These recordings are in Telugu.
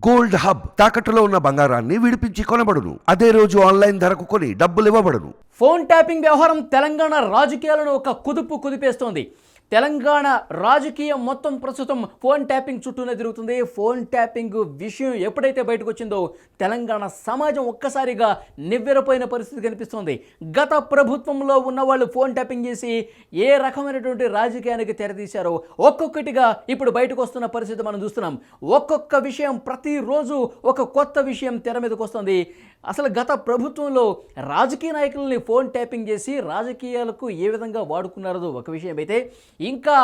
గోల్డ్ హబ్ తాకట్టులో ఉన్న బంగారాన్ని విడిపించి కొనబడును. అదే రోజు ఆన్లైన్ ధరకు కొని డబ్బులు ఇవ్వబడును. ఫోన్ ట్యాపింగ్ వ్యవహారం తెలంగాణ రాజకీయాలను ఒక కుదిపేస్తోంది. తెలంగాణ రాజకీయం మొత్తం ప్రస్తుతం ఫోన్ ట్యాపింగ్ చుట్టూనే తిరుగుతుంది. ఫోన్ ట్యాపింగ్ విషయం ఎప్పుడైతే బయటకు వచ్చిందో తెలంగాణ సమాజం ఒక్కసారిగా నివ్వెరపోయిన పరిస్థితి కనిపిస్తోంది. గత ప్రభుత్వంలో ఉన్న వాళ్ళు ఫోన్ ట్యాపింగ్ చేసి ఏ రకమైనటువంటి రాజకీయానికి తెరతీశారో ఒక్కొక్కటిగా ఇప్పుడు బయటకు వస్తున్న పరిస్థితి మనం చూస్తున్నాం. ఒక్కొక్క విషయం ప్రతిరోజు ఒక కొత్త విషయం తెర మీదకి వస్తుంది. అసలు గత ప్రభుత్వంలో రాజకీయ నాయకులని ఫోన్ ట్యాపింగ్ చేసి రాజకీయాలకు ఏ విధంగా వాడుకున్నారో ఒక విషయం అయితే, ఇంకా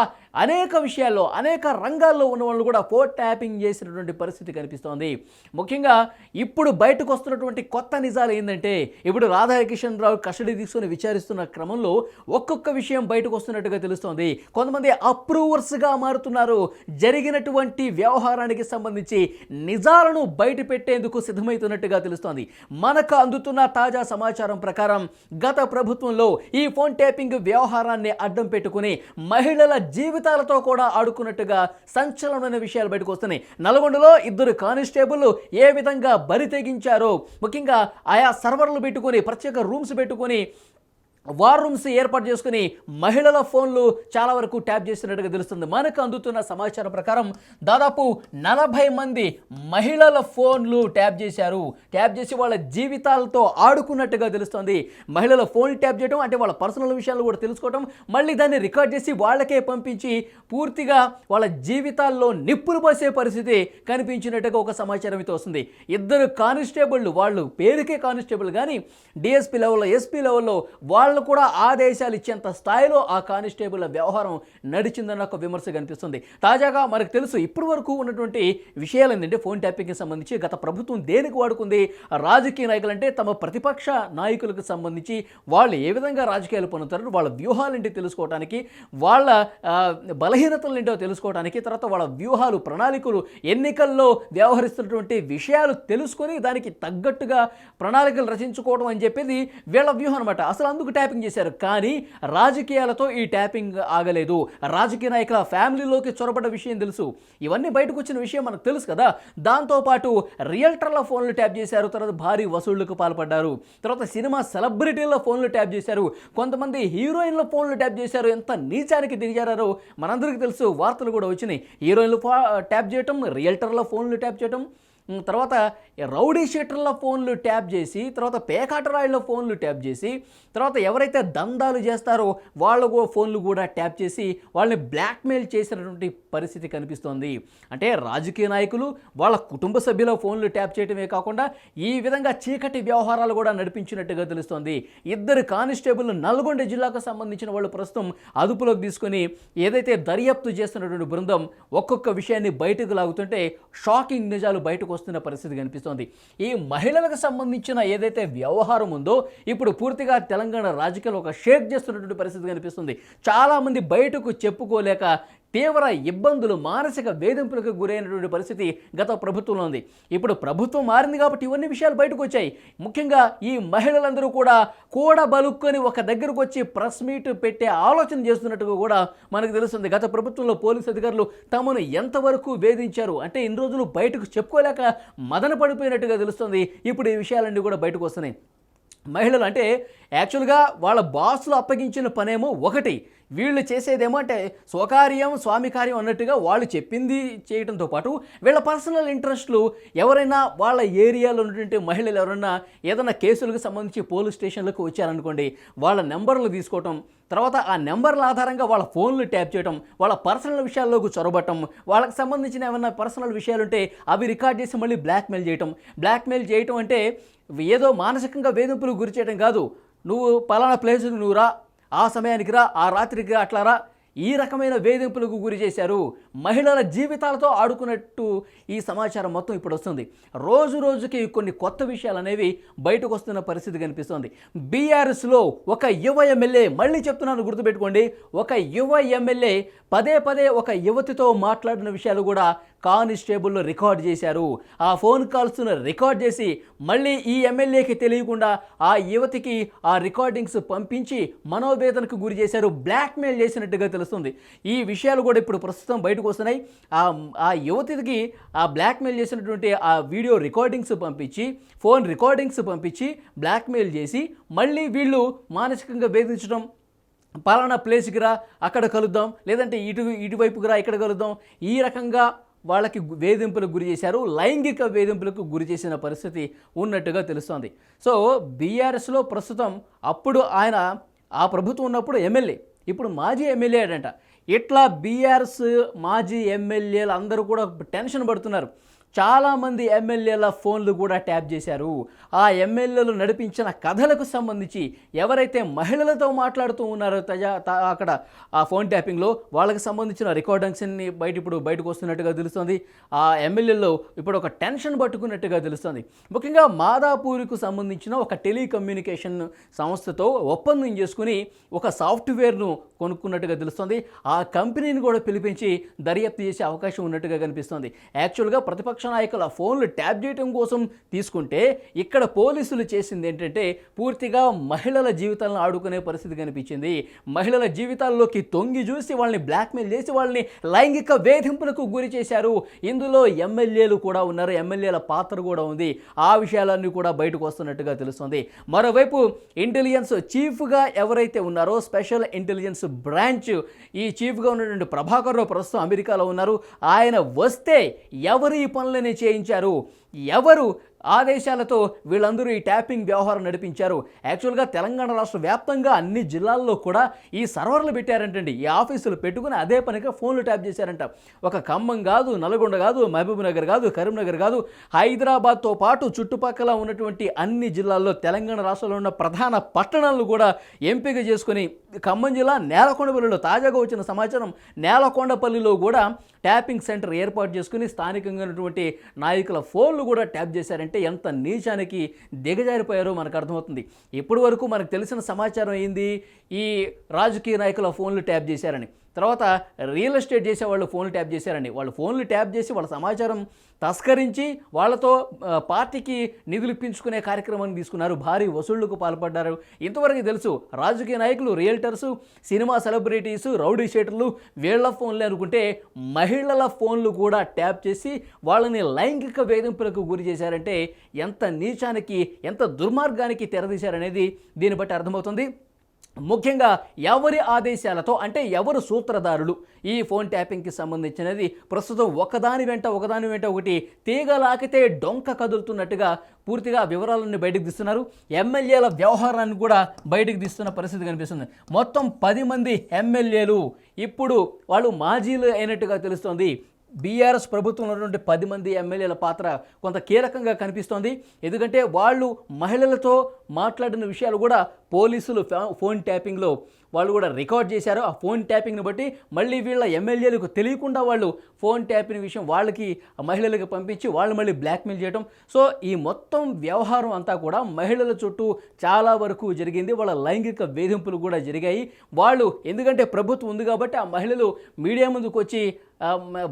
అనేక విషయాల్లో అనేక రంగాల్లో ఉన్న వాళ్ళు కూడా ఫోన్ ట్యాపింగ్ చేసినటువంటి పరిస్థితి కనిపిస్తోంది. ముఖ్యంగా ఇప్పుడు బయటకు వస్తున్నటువంటి కొత్త నిజాలు ఏంటంటే, ఇప్పుడు రాధాకిషన్ రావు కస్టడీ తీసుకుని విచారిస్తున్న క్రమంలో ఒక్కొక్క విషయం బయటకు వస్తున్నట్టుగా తెలుస్తోంది. కొంతమంది అప్రూవర్స్గా మారుతున్నారు. జరిగినటువంటి వ్యవహారానికి సంబంధించి నిజాలను బయట పెట్టేందుకు సిద్ధమవుతున్నట్టుగా తెలుస్తోంది. మనకు అందుతున్న తాజా సమాచారం ప్రకారం గత ప్రభుత్వంలో ఈ ఫోన్ ట్యాపింగ్ వ్యవహారాన్ని అడ్డం పెట్టుకుని మహిళల జీవితాలతో కూడా ఆడుకున్నట్టుగా సంచలనమైన విషయాలు బయటకు వస్తున్నాయి. నల్గొండలో 2 కానిస్టేబుల్ ఏ విధంగా బరి తెగించారో, ముఖ్యంగా ఆయా సర్వర్లు పెట్టుకొని ప్రత్యేక రూమ్స్ పెట్టుకొని వార్ రూమ్స్ ఏర్పాటు చేసుకుని మహిళల ఫోన్లు చాలా వరకు ట్యాప్ చేసినట్టుగా తెలుస్తుంది. మనకు అందుతున్న సమాచారం ప్రకారం దాదాపు 40 మంది మహిళల ఫోన్లు ట్యాప్ చేశారు. ట్యాప్ చేసి వాళ్ళ జీవితాలతో ఆడుకున్నట్టుగా తెలుస్తుంది. మహిళల ఫోన్ ట్యాప్ చేయడం అంటే వాళ్ళ పర్సనల్ విషయాలు కూడా తెలుసుకోవడం, మళ్ళీ దాన్ని రికార్డ్ చేసి వాళ్ళకే పంపించి పూర్తిగా వాళ్ళ జీవితాల్లో నిప్పులు పోసే పరిస్థితి కనిపించినట్టుగా ఒక సమాచారం అయితే వస్తుంది. 2 కానిస్టేబుళ్ళు, వాళ్ళు పేరుకే కానిస్టేబుల్ కానీ డిఎస్పీ లెవెల్లో ఎస్పీ లెవెల్లో వాళ్ళు కూడా ఆదేశాలు ఇచ్చేంత స్థాయిలో ఆ కానిస్టేబుల్ వ్యవహారం నడిచిందన్న ఒక విమర్శ కనిపిస్తుంది. తాజాగా మనకు తెలుసు ఇప్పటి వరకు ఉన్నటువంటి విషయాలు ఏంటంటే, ఫోన్ ట్యాపింగ్కి సంబంధించి గత ప్రభుత్వం దేనికి వాడుకుంది, రాజకీయ నాయకులు అంటే తమ ప్రతిపక్ష నాయకులకు సంబంధించి వాళ్ళు ఏ విధంగా రాజకీయాలు పొందుతారు, వాళ్ళ వ్యూహాలు ఏంటి తెలుసుకోవడానికి, వాళ్ళ బలహీనతలు ఏంటో తెలుసుకోవడానికి, తర్వాత వాళ్ళ వ్యూహాలు ప్రణాళికలు ఎన్నికల్లో వ్యవహరిస్తున్నటువంటి విషయాలు తెలుసుకొని దానికి తగ్గట్టుగా ప్రణాళికలు రచించుకోవడం అని చెప్పేది వీళ్ళ వ్యూహం అనమాట. అసలు అందుకు ట్యాపింగ్ చేశారు. కానీ రాజకీయాలతో ఈ ట్యాపింగ్ ఆగలేదు. రాజకీయ నాయకుల ఫ్యామిలీలోకి చొరబడ్డ విషయం తెలుసు. ఇవన్నీ బయటకు వచ్చిన విషయం మనకు తెలుసు కదా. దాంతోపాటు రియల్టర్ల ఫోన్లు ట్యాప్ చేశారు. తర్వాత భారీ వసూళ్లకు పాల్పడ్డారు. తర్వాత సినిమా సెలబ్రిటీల ఫోన్లు ట్యాప్ చేశారు. కొంతమంది హీరోయిన్ల ఫోన్లు ట్యాప్ చేశారు. ఎంత నీచానికి దిగజారో మనందరికీ తెలుసు. వార్తలు కూడా వచ్చినాయి. హీరోయిన్లు ట్యాప్ చేయటం, రియల్టర్ల ఫోన్లు ట్యాప్ చేయటం, తర్వాత రౌడీ షీటర్ల ఫోన్లు ట్యాప్ చేసి, తర్వాత పేకాటరాయిల ఫోన్లు ట్యాప్ చేసి, తర్వాత ఎవరైతే దందాలు చేస్తారో వాళ్ళ ఫోన్లు కూడా ట్యాప్ చేసి వాళ్ళని బ్లాక్మెయిల్ చేసినటువంటి పరిస్థితి కనిపిస్తోంది. అంటే రాజకీయ నాయకులు వాళ్ళ కుటుంబ సభ్యుల ఫోన్లు ట్యాప్ చేయడమే కాకుండా ఈ విధంగా చీకటి వ్యవహారాలు కూడా నడిపించినట్టుగా తెలుస్తోంది. 2 కానిస్టేబుల్ నల్గొండ జిల్లాకు సంబంధించిన వాళ్ళు ప్రస్తుతం అదుపులోకి తీసుకొని ఏదైతే దర్యాప్తు చేస్తున్నటువంటి బృందం ఒక్కొక్క విషయాన్ని బయటకు లాగుతుంటే షాకింగ్ నిజాలు బయటకు వస్తున్న పరిస్థితి కనిపిస్తోంది. ఈ మహిళలకు సంబంధించిన ఏదైతే వ్యవహారం ఉందో ఇప్పుడు పూర్తిగా తెలంగాణ రాజకీయాలు ఒక షేక్ చేస్తున్నటువంటి పరిస్థితి కనిపిస్తుంది. చాలామంది బయటకు చెప్పుకోలేక తీవ్ర ఇబ్బందులు, మానసిక వేధింపులకు గురైనటువంటి పరిస్థితి గత ప్రభుత్వంలో ఉంది. ఇప్పుడు ప్రభుత్వం మారింది కాబట్టి ఇవన్నీ విషయాలు బయటకు వచ్చాయి. ముఖ్యంగా ఈ మహిళలందరూ కూడా కూడబలుక్కొని ఒక దగ్గరకు వచ్చి ప్రెస్ మీట్ పెట్టే ఆలోచన చేస్తున్నట్టుగా కూడా మనకు తెలుస్తుంది. గత ప్రభుత్వంలో పోలీసు అధికారులు తమను ఎంతవరకు వేధించారు అంటే ఇన్ని రోజులు బయటకు చెప్పుకోలేక మదన పడిపోయినట్టుగా తెలుస్తుంది. ఇప్పుడు ఈ విషయాలన్నీ కూడా బయటకు వస్తున్నాయి. మహిళలు అంటే యాక్చువల్గా వాళ్ళ బాసులు అప్పగించిన పనేమో ఒకటి, వీళ్ళు చేసేదేమో అంటే స్వకార్యం స్వామి కార్యం అన్నట్టుగా వాళ్ళు చెప్పింది చేయడంతో పాటు వీళ్ళ పర్సనల్ ఇంట్రెస్ట్లు, ఎవరైనా వాళ్ళ ఏరియాలో ఉన్నటువంటి మహిళలు ఎవరైనా ఏదైనా కేసులకు సంబంధించి పోలీస్ స్టేషన్లకు వచ్చారనుకోండి, వాళ్ళ నెంబర్లు తీసుకోవటం, తర్వాత ఆ నెంబర్ల ఆధారంగా వాళ్ళ ఫోన్లు ట్యాప్ చేయడం, వాళ్ళ పర్సనల్ విషయాల్లోకి చొరబట్టం, వాళ్ళకి సంబంధించిన ఏమైనా పర్సనల్ విషయాలు ఉంటే అవి రికార్డ్ చేసి మళ్ళీ బ్లాక్మెయిల్ చేయటం అంటే ఏదో మానసికంగా వేధింపులకు గురి చేయడం కాదు. నువ్వు పలానా ప్లేస్కి నువ్వు రా, ఆ సమయానికి రా, ఆ రాత్రికి రా, అట్లా రా, ఈ రకమైన వేధింపులకు గురి చేశారు. మహిళల జీవితాలతో ఆడుకున్నట్టు ఈ సమాచారం మొత్తం ఇప్పుడు వస్తుంది. రోజు రోజుకి కొన్ని కొత్త విషయాలు అనేవి బయటకు వస్తున్న పరిస్థితి కనిపిస్తుంది. బీఆర్ఎస్లో ఒక యువ ఎమ్మెల్యే, మళ్ళీ చెప్తున్నాను గుర్తుపెట్టుకోండి, ఒక యువ ఎమ్మెల్యే పదే ఒక యువతితో మాట్లాడిన విషయాలు కూడా కానిస్టేబుల్ రికార్డ్ చేశారు. ఆ ఫోన్ కాల్స్ను రికార్డ్ చేసి మళ్ళీ ఈ ఎమ్మెల్యేకి తెలియకుండా ఆ యువతికి ఆ రికార్డింగ్స్ పంపించి మనోవేదనకు గురి చేశారు, బ్లాక్మెయిల్ చేసినట్టుగా తెలుస్తుంది. తెలుస్తుంది. ఈ విషయాలు కూడా ఇప్పుడు ప్రస్తుతం బయటకు వస్తున్నాయి. ఆ యువతికి ఆ బ్లాక్మెయిల్ చేసినటువంటి ఆ వీడియో రికార్డింగ్స్ పంపించి, ఫోన్ రికార్డింగ్స్ పంపించి బ్లాక్మెయిల్ చేసి మళ్ళీ వీళ్ళు మానసికంగా వేధించడం, పలానా ప్లేస్కి రా అక్కడ కలుద్దాం, లేదంటే ఇటువైపుకి రా ఇక్కడ కలుద్దాం, ఈ రకంగా వాళ్ళకి వేధింపులకు గురి చేశారు. లైంగిక వేధింపులకు గురి చేసిన పరిస్థితి ఉన్నట్టుగా తెలుస్తోంది. సో బీఆర్ఎస్లో ప్రస్తుతం అప్పుడు ఆయన ఆ ప్రభుత్వం ఉన్నప్పుడు ఎమ్మెల్యే, ఇప్పుడు మాజీ ఎమ్మెల్యే అడంట. ఇట్లా బీఆర్ఎస్ మాజీ ఎమ్మెల్యేలు అందరూ కూడా టెన్షన్ పడుతున్నారు. చాలామంది ఎమ్మెల్యేల ఫోన్లు కూడా ట్యాప్ చేశారు. ఆ ఎమ్మెల్యేలు నడిపించిన కథలకు సంబంధించి ఎవరైతే మహిళలతో మాట్లాడుతూ ఉన్నారో అక్కడ ఆ ఫోన్ ట్యాపింగ్లో వాళ్ళకి సంబంధించిన రికార్డింగ్స్ అన్ని ఇప్పుడు బయటకు వస్తున్నట్టుగా తెలుస్తుంది. ఆ ఎమ్మెల్యేలో ఇప్పుడు ఒక టెన్షన్ పట్టుకున్నట్టుగా తెలుస్తుంది. ముఖ్యంగా మాదాపూర్కు సంబంధించిన ఒక టెలికమ్యూనికేషన్ సంస్థతో ఒప్పందం చేసుకుని ఒక సాఫ్ట్వేర్ను కొనుక్కున్నట్టుగా తెలుస్తుంది. ఆ కంపెనీని కూడా పిలిపించి దర్యాప్తు చేసే అవకాశం ఉన్నట్టుగా కనిపిస్తుంది. యాక్చువల్గా ప్రతిపక్ష నాయకుల ఫోన్లు ట్యాప్ చేయడం కోసం తీసుకుంటే ఇక్కడ పోలీసులు చేసింది ఏంటంటే పూర్తిగా మహిళల జీవితాలను ఆడుకునే పరిస్థితి కనిపించింది. మహిళల జీవితాల్లోకి తొంగి చూసి వాళ్ళని బ్లాక్మెయిల్ చేసి వాళ్ళని లైంగిక వేధింపులకు గురి చేశారు. ఇందులో ఎమ్మెల్యేలు కూడా ఉన్నారు, ఎమ్మెల్యేల పాత్ర కూడా ఉంది. ఆ విషయాలన్నీ కూడా బయటకు వస్తున్నట్టుగా తెలుస్తుంది. మరోవైపు ఇంటెలిజెన్స్ చీఫ్గా ఎవరైతే ఉన్నారో, స్పెషల్ ఇంటెలిజెన్స్ బ్రాంచ్ ఈ చీఫ్గా ఉన్నటువంటి ప్రభాకర్ రావు ప్రస్తుతం అమెరికాలో ఉన్నారు. ఆయన వస్తే ఎవరు ఈ పనులని చేయించారు, ఎవరు ఆదేశాలతో వీళ్ళందరూ ఈ ట్యాపింగ్ వ్యవహారం నడిపించారు? యాక్చువల్గా తెలంగాణ రాష్ట్ర వ్యాప్తంగా అన్ని జిల్లాల్లో కూడా ఈ సర్వర్లు పెట్టారంటండి. ఈ ఆఫీసులు పెట్టుకుని అదే పనిగా ఫోన్లు ట్యాప్ చేశారంట. ఒక ఖమ్మం కాదు, నల్గొండ కాదు, మహబూబ్ నగర్ కాదు, కరీంనగర్ కాదు, హైదరాబాద్తో పాటు చుట్టుపక్కల ఉన్నటువంటి అన్ని జిల్లాల్లో తెలంగాణ రాష్ట్రంలో ఉన్న ప్రధాన పట్టణాలను కూడా ఎంపిక చేసుకుని ఖమ్మం జిల్లా నేలకొండపల్లిలో తాజాగా వచ్చిన సమాచారం, నేలకొండపల్లిలో కూడా ట్యాపింగ్ సెంటర్ ఏర్పాటు చేసుకుని స్థానికంగా ఉన్నటువంటి నాయకుల ఫోన్లు కూడా ట్యాప్ చేశారంటే ఎంత నీచానికి దిగజారిపోయారో మనకు అర్థమవుతుంది. ఇప్పటి వరకు మనకు తెలిసిన సమాచారం ఏంది, ఈ రాజకీయ నాయకుల ఫోన్లు ట్యాప్ చేశారని, తర్వాత రియల్ ఎస్టేట్ చేసే వాళ్ళు ఫోన్లు ట్యాప్ చేశారని, వాళ్ళు ఫోన్లు ట్యాప్ చేసి వాళ్ళ సమాచారం తస్కరించి వాళ్ళతో పార్టీకి నిధులు ఇప్పించుకునే కార్యక్రమాన్ని తీసుకున్నారు, భారీ వసూళ్లకు పాల్పడ్డారు. ఇంతవరకు తెలుసు రాజకీయ నాయకులు, రియల్టర్సు, సినిమా సెలబ్రిటీసు, రౌడీ షీటర్లు వీళ్ళ ఫోన్లే అనుకుంటే మహిళల ఫోన్లు కూడా ట్యాప్ చేసి వాళ్ళని లైంగిక వేధింపులకు గురి చేశారంటే ఎంత నీచానికి, ఎంత దుర్మార్గానికి తెరదీశారనేది దీన్ని బట్టి అర్థమవుతుంది. ముఖ్యంగా ఎవరి ఆదేశాలతో, అంటే ఎవరు సూత్రధారులు ఈ ఫోన్ ట్యాపింగ్కి సంబంధించినది ప్రస్తుతం ఒకదాని వెంట ఒకటి తీగలాకితే డొంక కదులుతున్నట్టుగా పూర్తిగా వివరాలన్నీ బయటకు తీస్తున్నారు. ఎమ్మెల్యేల వ్యవహారాన్ని కూడా బయటకు తీస్తున్న పరిస్థితి కనిపిస్తుంది. మొత్తం 10 మంది ఎమ్మెల్యేలు ఇప్పుడు వాళ్ళు మాజీలు అయినట్టుగా తెలుస్తోంది. బీఆర్ఎస్ ప్రభుత్వంలో ఉన్నటువంటి 10 మంది ఎమ్మెల్యేల పాత్ర కొంత కీలకంగా కనిపిస్తోంది. ఎందుకంటే వాళ్ళు మహిళలతో మాట్లాడిన విషయాలు కూడా పోలీసులు ఫోన్ ట్యాపింగ్లో వాళ్ళు కూడా రికార్డ్ చేశారు. ఆ ఫోన్ ట్యాపింగ్ని బట్టి మళ్ళీ వీళ్ళ ఎమ్మెల్యేలకు తెలియకుండా వాళ్ళు ఫోన్ ట్యాపింగ్ విషయం వాళ్ళకి మహిళలకు పంపించి వాళ్ళు మళ్ళీ బ్లాక్మెయిల్ చేయడం. సో ఈ మొత్తం వ్యవహారం అంతా కూడా మహిళల చుట్టూ చాలా వరకు జరిగింది. వాళ్ళ లైంగిక వేధింపులు కూడా జరిగాయి. వాళ్ళు ఎందుకంటే ప్రభుత్వం ఉంది కాబట్టి ఆ మహిళలు మీడియా ముందుకు వచ్చి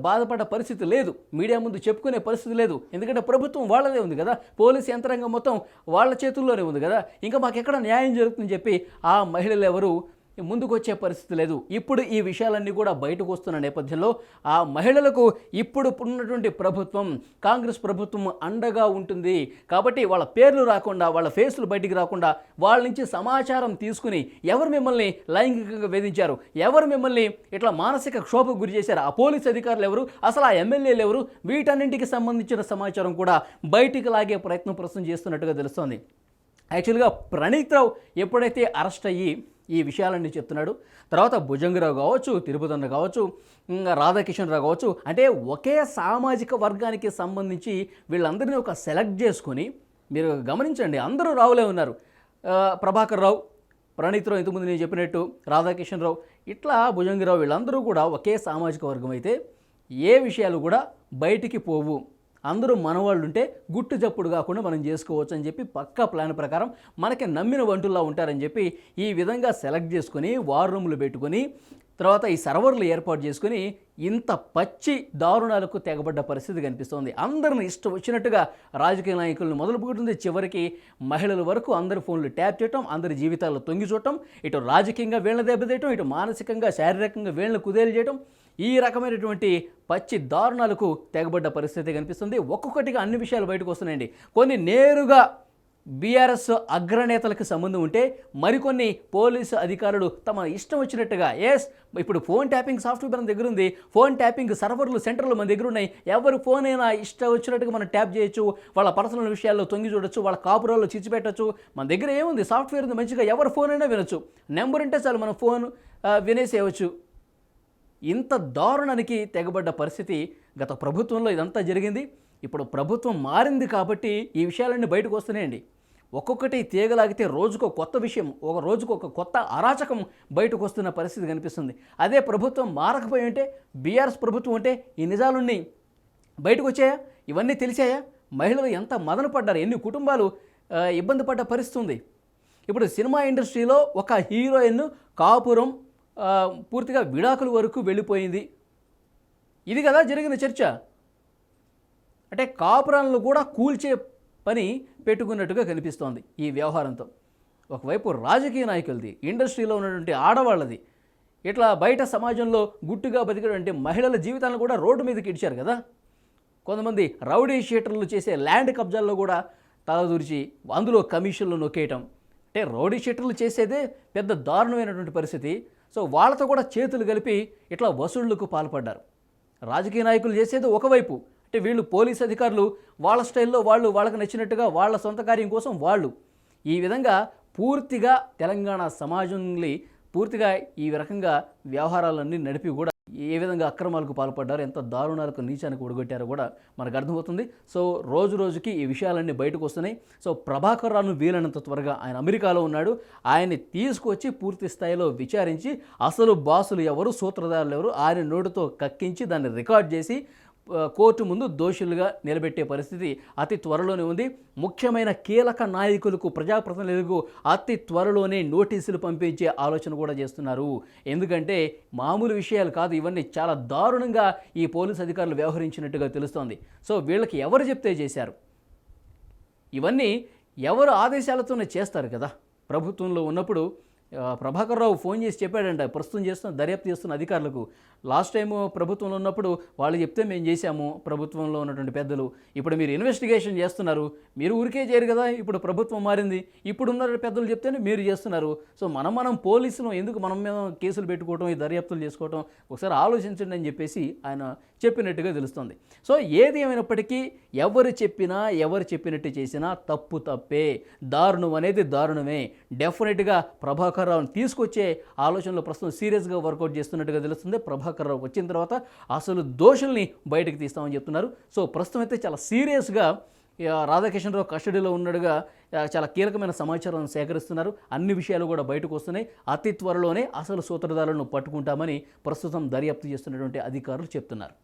బాధపడ్డ పరిస్థితి లేదు, మీడియా ముందు చెప్పుకునే పరిస్థితి లేదు. ఎందుకంటే ప్రభుత్వం వాళ్ళదే ఉంది కదా, పోలీస్ యంత్రాంగం మొత్తం వాళ్ళ చేతుల్లోనే ఉంది కదా, ఇంకా మాకెక్కడ న్యాయం జరుగుతుందని చెప్పి ఆ మహిళలు ఎవరు ముందుకు వచ్చే పరిస్థితి లేదు. ఇప్పుడు ఈ విషయాలన్నీ కూడా బయటకు వస్తున్న నేపథ్యంలో ఆ మహిళలకు ఇప్పుడు ఉన్నటువంటి ప్రభుత్వం, కాంగ్రెస్ ప్రభుత్వం అండగా ఉంటుంది. కాబట్టి వాళ్ళ పేర్లు రాకుండా, వాళ్ళ ఫేస్లు బయటికి రాకుండా వాళ్ళ నుంచి సమాచారం తీసుకుని ఎవరు మిమ్మల్ని లైంగికంగా వేధించారు, ఎవరు మిమ్మల్ని ఇట్లా మానసిక క్షోభకు గురి చేశారు, ఆ పోలీస్ అధికారులు ఎవరు, అసలు ఆ ఎమ్మెల్యేలు ఎవరు, వీటన్నింటికి సంబంధించిన సమాచారం కూడా బయటికి లాగే ప్రయత్నం ప్రస్తుతం చేస్తున్నట్టుగా తెలుస్తోంది. యాక్చువల్గా ప్రణీత్ రావు ఎప్పుడైతే అరెస్ట్ అయ్యి ఈ విషయాలన్నీ చెప్తున్నాడు, తర్వాత భుజంగరావు కావచ్చు, తిరుపతన్న కావచ్చు, రాధాకిషన్ రావు కావచ్చు, అంటే ఒకే సామాజిక వర్గానికి సంబంధించి వీళ్ళందరినీ ఒక సెలెక్ట్ చేసుకొని, మీరు గమనించండి అందరూ రావులే ఉన్నారు. ప్రభాకర్ రావు, ప్రణీత్ రావు, ఇంతకుముందు నేను చెప్పినట్టు రాధాకిషన్ రావు, ఇట్లా భుజంగరావు, వీళ్ళందరూ కూడా ఒకే సామాజిక వర్గం అయితే ఏ విషయాలు కూడా బయటికి పోవు, అందరూ మనవాళ్ళు ఉంటే గుట్టు చప్పుడు కాకుండా మనం చేసుకోవచ్చు అని చెప్పి పక్కా ప్లాన్ ప్రకారం మనకి నమ్మిన వంటుల్లా ఉంటారని చెప్పి ఈ విధంగా సెలెక్ట్ చేసుకొని వార్ రూమ్లు పెట్టుకొని తర్వాత ఈ సర్వర్లు ఏర్పాటు చేసుకుని ఇంత పచ్చి దారుణాలకు తెగబడ్డ పరిస్థితి కనిపిస్తోంది. అందరిని ఇష్టం వచ్చినట్టుగా రాజకీయ నాయకులను మొదలుపెడుతుంది, చివరికి మహిళల వరకు అందరి ఫోన్లు ట్యాప్ చేయటం, అందరి జీవితాల్లో తొంగి చూడటం, ఇటు రాజకీయంగా వీళ్ళని దెబ్బతీయటం, ఇటు మానసికంగా శారీరకంగా వీళ్ళని కుదేలు చేయటం, ఈ రకమైనటువంటి పచ్చి దారుణాలకు తెగబడ్డ పరిస్థితి కనిపిస్తుంది. ఒక్కొక్కటిగా అన్ని విషయాలు బయటకు వస్తున్నాయండి. కొన్ని నేరుగా బీఆర్ఎస్ అగ్రనేతలకు సంబంధం ఉంటే, మరికొన్ని పోలీసు అధికారులు తమ ఇష్టం వచ్చినట్టుగా ఇప్పుడు ఫోన్ ట్యాపింగ్ సాఫ్ట్వేర్ మన దగ్గర ఉంది, ఫోన్ ట్యాపింగ్ సర్వర్లు సెంటర్లు మన దగ్గర ఉన్నాయి, ఎవరి ఫోన్ అయినా ఇష్టం వచ్చినట్టుగా మనం ట్యాప్ చేయొచ్చు, వాళ్ళ పర్సనల్ విషయాల్లో తొంగి చూడొచ్చు, వాళ్ళ కాపురాల్లో చిచ్చిపెట్టచ్చు. మన దగ్గర ఏముంది, సాఫ్ట్వేర్ ఉంది, మంచిగా ఎవరి ఫోన్ అయినా వినొచ్చు, నెంబర్ ఉంటే చాలు మన ఫోన్ వినేసేయవచ్చు. ఇంత దారుణానికి తెగబడ్డ పరిస్థితి గత ప్రభుత్వంలో ఇదంతా జరిగింది. ఇప్పుడు ప్రభుత్వం మారింది కాబట్టి ఈ విషయాలన్నీ బయటకు వస్తున్నాయండి. ఒక్కొక్కటి తీగలాగితే రోజుకో కొత్త విషయం, ఒక రోజుకు ఒక కొత్త అరాచకం బయటకు వస్తున్న పరిస్థితి కనిపిస్తుంది. అదే ప్రభుత్వం మారకపోయి ఉంటే, బీఆర్ఎస్ ప్రభుత్వం ఉంటే ఈ నిజాలన్నీ బయటకు వచ్చాయా, ఇవన్నీ తెలిసాయా, మహిళలు ఎంత మదన పడ్డారు, ఎన్ని కుటుంబాలు ఇబ్బంది పడ్డ పరిస్థితి ఉంది. ఇప్పుడు సినిమా ఇండస్ట్రీలో ఒక హీరోయిన్ కాపురం పూర్తిగా విడాకుల వరకు వెళ్ళిపోయింది. ఇది కదా జరిగిన చర్చ. అంటే కాపురాలను కూడా కూల్చే పని పెట్టుకున్నట్టుగా కనిపిస్తోంది ఈ వ్యవహారంతో. ఒకవైపు రాజకీయ నాయకులది, ఇండస్ట్రీలో ఉన్నటువంటి ఆడవాళ్ళది, ఇట్లా బయట సమాజంలో గుట్టుగా బతికేటువంటి మహిళల జీవితాలను కూడా రోడ్డు మీదకి ఇచ్చారు కదా. కొంతమంది రౌడీ షీటర్లు చేసే ల్యాండ్ కబ్జాల్లో కూడా తలదూర్చి అందులో కమిషన్లు నొక్కేయటం. అంటే రౌడీ షీటర్లు చేసేదే పెద్ద దారుణమైనటువంటి పరిస్థితి. సో వాళ్ళతో కూడా చేతులు కలిపి ఇట్లా వసూళ్లకు పాల్పడ్డారు. రాజకీయ నాయకులు చేసేది ఒకవైపు, అంటే వీళ్ళు పోలీస్ అధికారులు వాళ్ళ స్టైల్లో వాళ్ళకి నచ్చినట్టుగా వాళ్ళ సొంత కార్యం కోసం వాళ్ళు ఈ విధంగా పూర్తిగా తెలంగాణ సమాజంలో పూర్తిగా ఈ రకంగా వ్యవహారాలన్నీ నడిపి కూడా ఏ విధంగా అక్రమాలకు పాల్పడ్డారో, ఎంత దారుణాలకు నీచానికి ఒడగొట్టారో కూడా మనకు అర్థమవుతుంది. సో రోజు రోజుకి ఈ విషయాలన్నీ బయటకు వస్తున్నాయి. సో ప్రభాకర్ రావును వీలైనంత త్వరగా, ఆయన అమెరికాలో ఉన్నాడు, ఆయన్ని తీసుకొచ్చి పూర్తి స్థాయిలో విచారించి అసలు బాసులు ఎవరు, సూత్రధారులు ఎవరు, ఆయన నోటితో కక్కించి దాన్ని రికార్డ్ చేసి కోర్టు ముందు దోషులుగా నిలబెట్టే పరిస్థితి అతి త్వరలోనే ఉంది. ముఖ్యమైన కీలక నాయకులకు, ప్రజాప్రతినిధులకు అతి త్వరలోనే నోటీసులు పంపించే ఆలోచన కూడా చేస్తున్నారు. ఎందుకంటే మామూలు విషయాలు కాదు ఇవన్నీ, చాలా దారుణంగా ఈ పోలీసు అధికారులు వ్యవహరించినట్టుగా తెలుస్తోంది. సో వీళ్ళకి ఎవరు చెప్తే చేశారు, ఇవన్నీ ఎవరు ఆదేశాలతోనే చేస్తారు కదా. ప్రభుత్వంలో ఉన్నప్పుడు ప్రభాకర్ రావు ఫోన్ చేసి చెప్పాడంట ప్రస్తుతం దర్యాప్తు చేస్తున్న అధికారులకు. లాస్ట్ టైము ప్రభుత్వంలో ఉన్నప్పుడు వాళ్ళు చెప్తే మేము చేశాము, ప్రభుత్వంలో ఉన్నటువంటి పెద్దలు, ఇప్పుడు మీరు ఇన్వెస్టిగేషన్ చేస్తున్నారు, మీరు ఊరికే చేయరు కదా, ఇప్పుడు ప్రభుత్వం మారింది, ఇప్పుడున్న పెద్దలు చెప్తేనే మీరు చేస్తున్నారు. సో మనం పోలీసులు ఎందుకు మనం మీద కేసులు పెట్టుకోవటం, ఈ దర్యాప్తులు చేసుకోవటం, ఒకసారి ఆలోచించండి అని చెప్పేసి ఆయన చెప్పినట్టుగా తెలుస్తుంది. సో ఏది ఏమైనప్పటికీ ఎవరు చెప్పినట్టు చేసినా తప్పు తప్పే, దారుణం అనేది దారుణమే. డెఫినెట్గా ప్రభాకర్ రావుని తీసుకొచ్చే ఆలోచనలో ప్రస్తుతం సీరియస్గా వర్కౌట్ చేస్తున్నట్టుగా తెలుస్తుంది. ప్రభాకర్ రావు వచ్చిన తర్వాత అసలు దోషుల్ని బయటకు తీస్తామని చెప్తున్నారు. సో ప్రస్తుతం అయితే చాలా సీరియస్గా రాధాకిషన్ రావు కస్టడీలో ఉన్నట్టుగా చాలా కీలకమైన సమాచారం సేకరిస్తున్నారు. అన్ని విషయాలు కూడా బయటకు వస్తున్నాయి. అతి త్వరలోనే అసలు సూత్రధారులను పట్టుకుంటామని ప్రస్తుతం దర్యాప్తు చేస్తున్నటువంటి అధికారులు చెప్తున్నారు.